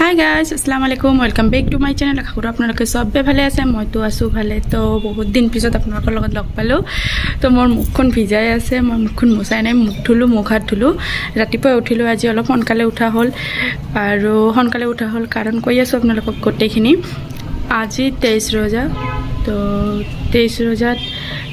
হাই guys আসসালামু আলাইকুম welcome back to my channel. আশা কৰোঁ আপোনালোকে চবে ভালে আছে, মইতো আছোঁ ভালে। তো বহুত দিন পিছত আপোনালোকৰ লগত লগ পালোঁ। তো মোৰ মুখখন ভিজাই আছে, মই মুখখন মোচাই নাই, মুখ ধুলোঁ, মুখ হাত ধুলোঁ। ৰাতিপুৱাই উঠিলোঁ, আজি অলপ সোনকালে উঠা হ'ল আৰু সোনকালে উঠা হ'ল কাৰণ কৈ আছোঁ আপোনালোকক গোটেইখিনি। আজি 23 ৰোজা, তো 23 ৰোজাত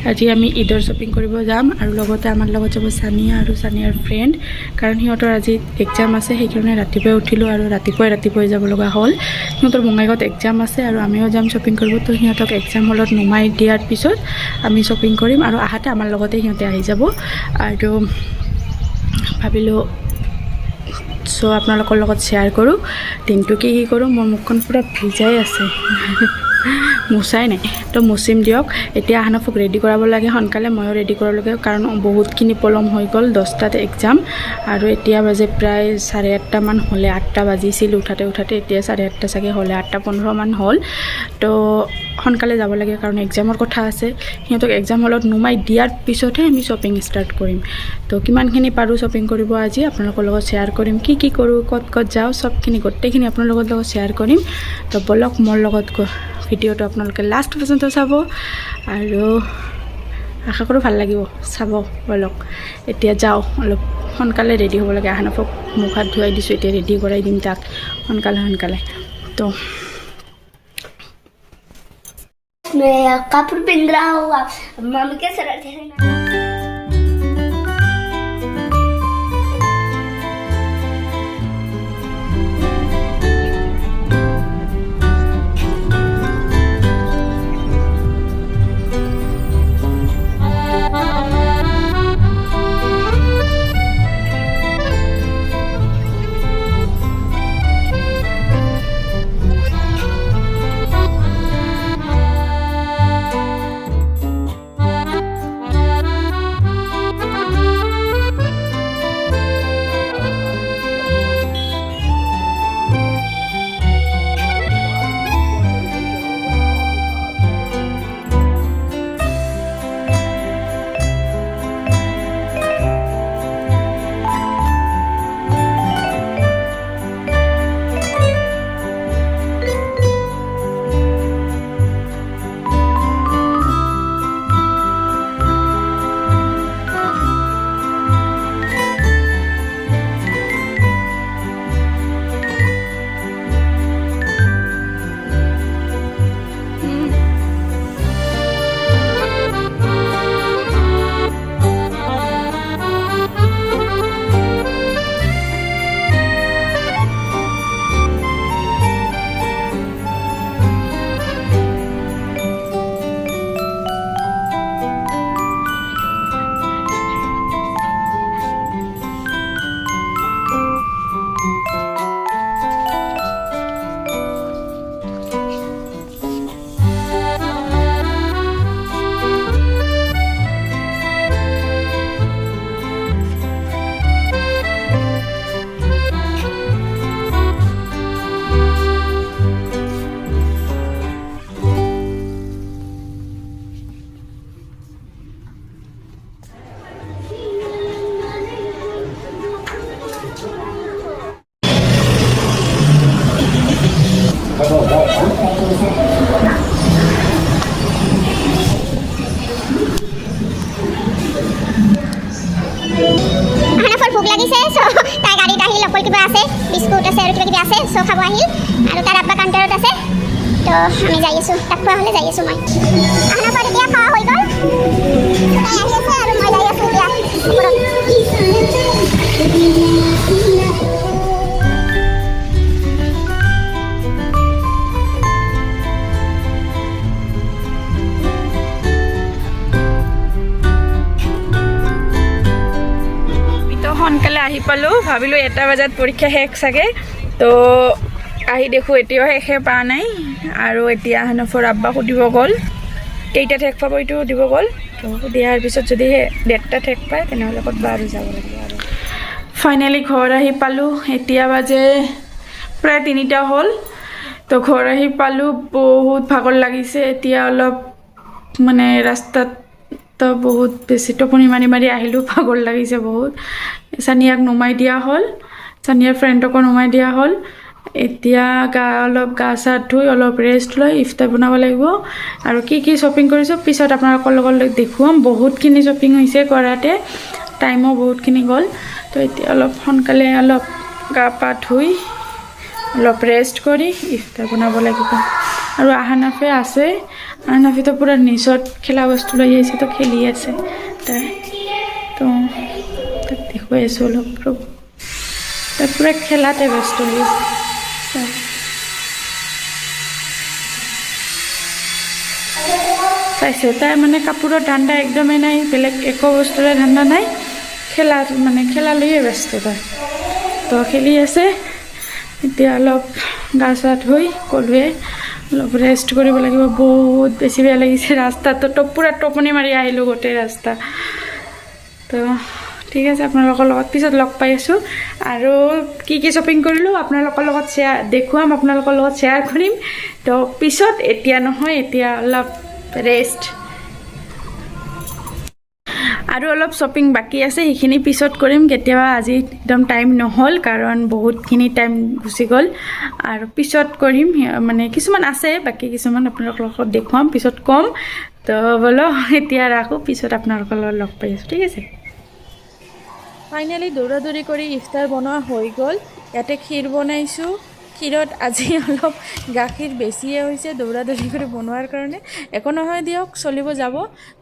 আজি আমি ঈদৰ শ্বপিং কৰিব যাম আৰু লগতে আমাৰ লগত যাব সানিয়া আৰু সানিয়াৰ ফ্ৰেণ্ড, কাৰণ সিহঁতৰ আজি এক্সাম আছে। সেইকাৰণে ৰাতিপুৱাই উঠিলোঁ আৰু ৰাতিপুৱাই যাব লগা হ'ল। সিহঁতৰ বঙাইগাঁৱত এক্সাম আছে আৰু আমিও যাম শ্বপিং কৰিব। তো সিহঁতক এক্সাম হলত নমাই দিয়াৰ পিছত আমি শ্বপিং কৰিম আৰু আহাতে আমাৰ লগতে সিহঁতে আহি যাব আৰু ভাবিলোঁ চ' আপোনালোকৰ লগত শ্বেয়াৰ কৰোঁ দিনটো কি কৰোঁ। মোৰ মুখখন পূৰা ভিজাই আছে, মোচাই নাই, তো মুচিম দিয়ক। এতিয়া আহানফক ৰেডি কৰাব লাগে সোনকালে, ময়ো ৰেডি কৰাব লাগে কাৰণ বহুতখিনি পলম হৈ গ'ল। 10টাত এক্সাম আৰু এতিয়া বাজে প্ৰায় 8:30 মান হ'লে, 8টা বাজিছিল উঠাতে এতিয়া 8:30 চাগে হ'লে, 8:15 মান হ'ল। তো সোনকালে যাব লাগে কাৰণ এক্সামৰ কথা আছে। সিহঁতক এক্সাম হলত নুমাই দিয়াৰ পিছতহে আমি শ্বপিং ষ্টাৰ্ট কৰিম। তো কিমানখিনি পাৰোঁ শ্বপিং কৰিব আজি আপোনালোকৰ লগত শ্বেয়াৰ কৰিম, কি কৰোঁ, ক'ত যাওঁ, চবখিনি গোটেইখিনি আপোনালোকৰ লগত শ্বেয়াৰ কৰিম। তো বলক মোৰ লগত ভিডিঅ'টো আপোনালোকে লাষ্ট পৰ্যন্ত চাব আৰু আশা কৰোঁ ভাল লাগিব, চাব বলক। এতিয়া যাওঁ, অলপ সোনকালে ৰেডি হ'ব লাগে। আহানফক মুখ হাত ধুৱাই দিছোঁ, এতিয়া ৰেডি কৰাই দিম তাক সোনকালে। তো কাপড় পিন্ধ रहा हूँ, मम्मी के सर ভোক লাগিছে। তাই গাড়ীত আহিল, অকল কিবা আছে, বিস্কুট আছে আৰু কিবা আছে, খাব আহিল আৰু তাৰ আব্বা কাউণ্টাৰত আছে। তো আমি যাই আছোঁ, তাক খোৱা হ'লে যাই আছোঁ। মই আহানফৰ এতিয়া খোৱা হৈ গ'ল, তাই আহি আছে আৰু মই যাই আছোঁ এতিয়া ওপৰত। সোনকালে আহি পালোঁ, ভাবিলোঁ 1টা বজাত পৰীক্ষা শেষ চাগে। তো আহি দেখোঁ এতিয়াও শেষে পোৱা নাই আৰু এতিয়া আহানফৰ আব্বা সুধিব গ'ল কেইটাত শেষ পাব, এইটো সুধিব গ'ল। তো দিয়াৰ পিছত যদি 1:30 শেষ পায় তেনেহ'লে ক'তবা আৰু যাব লাগিব। আৰু ফাইনেলি ঘৰ আহি পালোঁ, এতিয়া বাজে প্ৰায় 3টা হ'ল। তো ঘৰ আহি পালোঁ, বহুত ভাগৰ লাগিছে। এতিয়া অলপ মানে ৰাস্তাত তো বহুত বেছি টোপনি মাৰি মাৰি আহিলোঁ, ভাগৰ লাগিছে বহুত। সানিয়াক নমাই দিয়া হ'ল, সানিয়াৰ ফ্ৰেণ্ডকো নমাই দিয়া হ'ল। এতিয়া অলপ গা চা ধুই অলপ ৰেষ্ট লৈ ইফতাৰ বনাব লাগিব আৰু কি শ্বপিং কৰিছোঁ পিছত আপোনালোকৰ লগত দেখুৱাম। বহুতখিনি শ্বপিং হৈছে কৰাতে, টাইমো বহুতখিনি গ'ল। তো এতিয়া অলপ সোনকালে অলপ গা পা ধুই অলপ ৰেষ্ট কৰি ইফতাৰ বনাব লাগিব। আৰু আহানাফে আছে, আহানাফেতো পূৰা নিচত খেলা বস্তু লৈ আহিছে, তো খেলি আছে তাই। তো তাক দেখুৱাই আছোঁ অলপ ৰ'ব, তাই পূৰা খেলাতে ব্যস্ত হৈ আছে। চাইছে তাই মানে কাপোৰৰ ধান্দা একদমেই নাই, বেলেগ একো বস্তুৰে ধান্দা নাই, খেলা লৈয়ে ব্যস্ত তাই। তো খেলি আছে। এতিয়া অলপ গা চা ধুই ক'লোৱে অলপ ৰেষ্ট কৰিব লাগিব। বহুত বেছি বেয়া লাগিছে, ৰাস্তাটো পূৰা টোপনি মাৰি আহিলোঁ গোটেই ৰাস্তা। তো ঠিক আছে, আপোনালোকৰ লগত পিছত লগ পাই আছোঁ। আৰু কি শ্বপিং কৰিলোঁ আপোনালোকৰ লগত দেখুৱাম, আপোনালোকৰ লগত শ্বেয়াৰ কৰিম। তো পিছত, এতিয়া নহয়, এতিয়া অলপ ৰেষ্ট আৰু অলপ শ্বপিং বাকী আছে, সেইখিনি পিছত কৰিম কেতিয়াবা। আজি একদম টাইম নহ'ল কাৰণ বহুতখিনি টাইম গুচি গ'ল, আৰু পিছত কৰিম। মানে কিছুমান আছে বাকী, কিছুমান আপোনালোকৰ লগত দেখুৱাম, পিছত ক'ম। তো ব'লো এতিয়া ৰাখোঁ, পিছত আপোনালোকৰ লগত লগ পাই আছোঁ, ঠিক আছে। ফাইনেলি দৌৰা কৰি ইফতাৰ বনোৱা হৈ গ'ল। ইয়াতে ক্ষীৰ বনাইছোঁ। ক্ষীৰত আজি অলপ গাখীৰ বেছিয়ে হৈছে দৌৰা কৰি বনোৱাৰ কাৰণে। একো নহয় দিয়ক, চলিব যাব।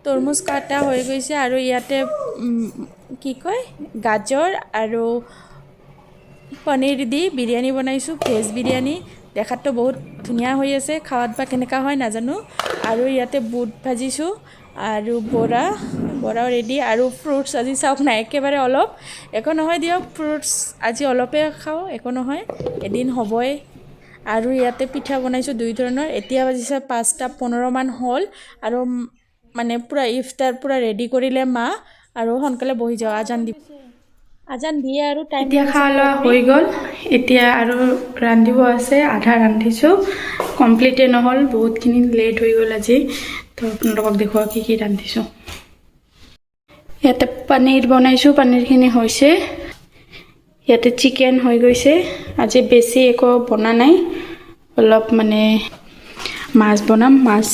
তৰমুজ কাটা হৈ গৈছে আৰু ইয়াতে কি কয় গাজৰ আৰু পনীৰ দি বিৰিয়ানী বনাইছোঁ, ভেজ বিৰিয়ানী। দেখাততো বহুত ধুনীয়া হৈ আছে, খাৱাত বা কেনেকুৱা হয় নাজানো। আৰু ইয়াতে বুট ভাজিছোঁ আৰু বৰাও ৰেডি। আৰু ফ্ৰুটছ আজি চাওক নাই, একেবাৰে অলপ। একো নহয় দিয়ক, ফ্ৰুটছ আজি অলপে খাওঁ, একো নহয়, এদিন হ'বই। আৰু ইয়াতে পিঠা বনাইছোঁ 2 ধৰণৰ। এতিয়া বাজিছে 5:15 হ'ল আৰু মানে পূৰা ইফতাৰ পূৰা ৰেডি কৰিলে মা, আৰু সোনকালে বহি যাওঁ। আজান দিয়ে আৰু টাইম এতিয়া খোৱা লোৱা হৈ গ'ল। এতিয়া আৰু ৰান্ধিব আছে, আধা ৰান্ধিছোঁ, কমপ্লিটে নহ'ল, বহুতখিনি লেট হৈ গ'ল আজি। তো আপোনালোকক দেখুৱাওঁ কি ৰান্ধিছোঁ। ইয়াতে পনীৰ বনাইছোঁ, পনীৰখিনি হৈছে। ইয়াতে চিকেন হৈ গৈছে। আজি বেছি একো বনা নাই, অলপ মানে মাছ বনাম, মাছ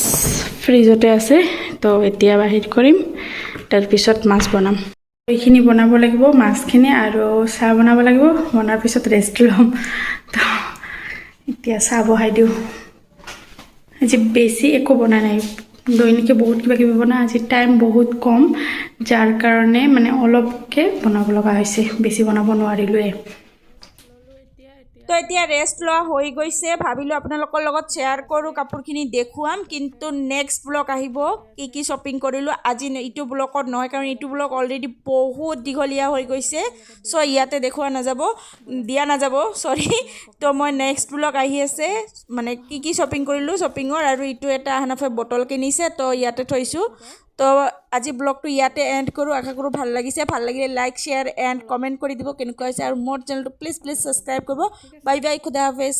ফ্ৰিজতে আছে। তো এতিয়া বাহিৰ কৰিম, তাৰপিছত মাছ বনাম। এইখিনি বনাব লাগিব, মাছখিনি, আৰু চাহ বনাব লাগিব। বনাৰ পিছত ৰেষ্ট ল'ম। তো এতিয়া চাহ বহাই দিওঁ। আজি বেছি একো বনা নাই, দৈনিকে বহুত কিবা বনাওঁ। আজি টাইম বহুত কম, যাৰ কাৰণে মানে অলপকৈ বনাব লগা হৈছে, বেছি বনাব নোৱাৰিলোৱে। তো এতিয়া ৰেষ্ট লোৱা হৈ গৈছে, ভাবিলোঁ আপোনালোকৰ লগত শ্বেয়াৰ কৰোঁ, কাপোৰখিনি দেখুৱাম। কিন্তু নেক্সট ব্লগ আহিব কি শ্বপিং কৰিলোঁ। আজি ইটো ব্লগত নহয়, কাৰণ ইটো ব্লগ অলৰেডি বহুত দীঘলীয়া হৈ গৈছে। চ' ইয়াতে দেখুওৱা দিয়া নাযাব, চৰি। তো মই নেক্সট ব্লগ আহি আছে, মানে কি শ্বপিং কৰিলোঁ শ্বপিঙৰ। আৰু ইটো এটা আহনাফে বটল কিনিছে, তো ইয়াতে থৈছোঁ। তো আজি ব্লগটো ইয়াতে এণ্ড কৰোঁ। আশা কৰোঁ ভাল লাগিছে। ভাল লাগিলে লাইক, শ্বেয়াৰ এণ্ড কমেণ্ট কৰি দিব কেনেকুৱা হৈছে। আৰু মোৰ চেনেলটো প্লিজ ছাবস্ক্ৰাইব কৰিব। বাই বাই, খুদা হাফেজ।